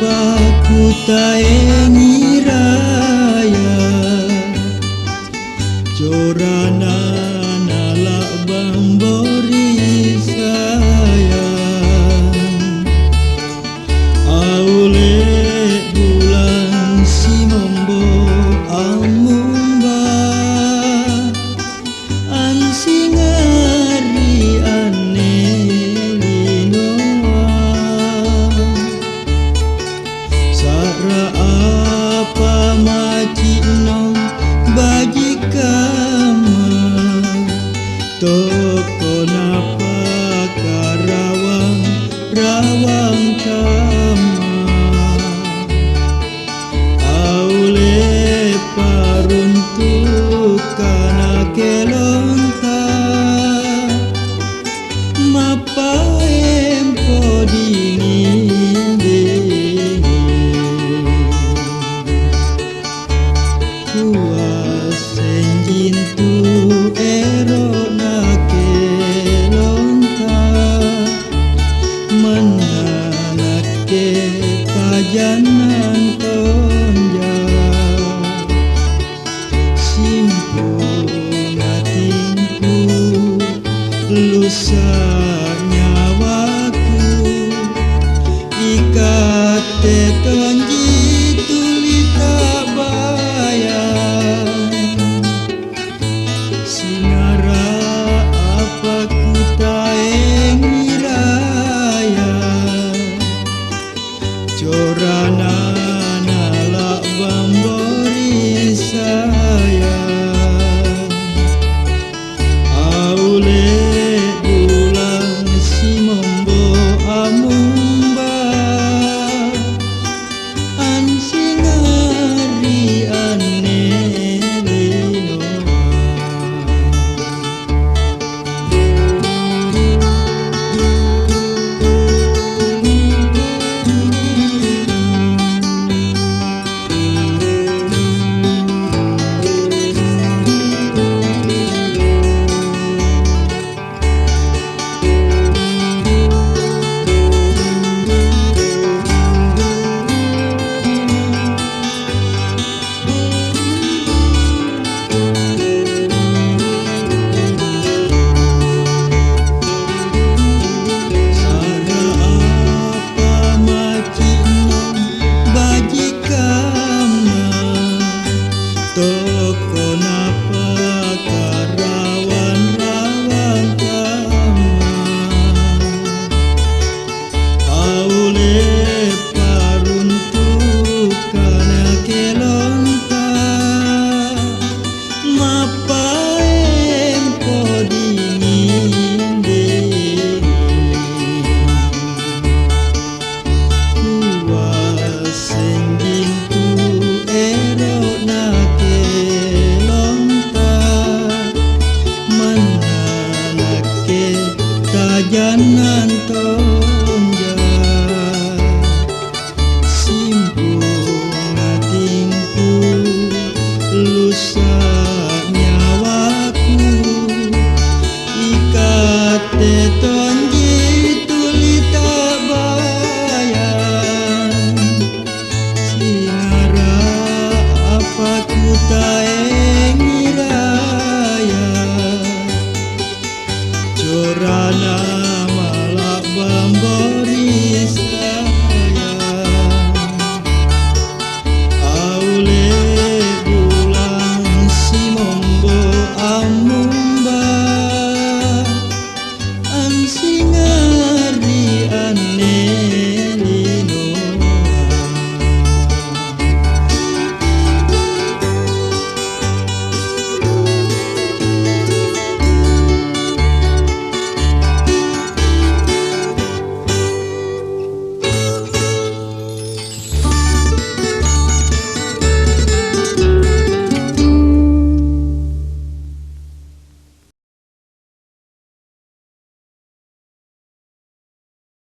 apa ku taengi raya corana nalak bambori sayang aule bulan si mombo amumba ansingari ane linoa sara apa macino bagi kama toko napa karawang rawang kama aule paruntuk kana kelonta mapa empo dingin kuasen tu ero na kelonta mananake kajanan tonja simpu ngatinku lusa nyawaku ikate tonji tulita bayang sinara apa ku taengi raya corana nalak bambori sayang aule bulan si mombo amumba ansingari ane linoa toko napa karawan rawan kama aule paruntuk kana kelonta mapa empo dingin kuasen tu ero na kajanan tonja simpu ngatingku lusa nyawaku ikate tonji tulita bayang sinara apa ku taengi raya corana malak bamba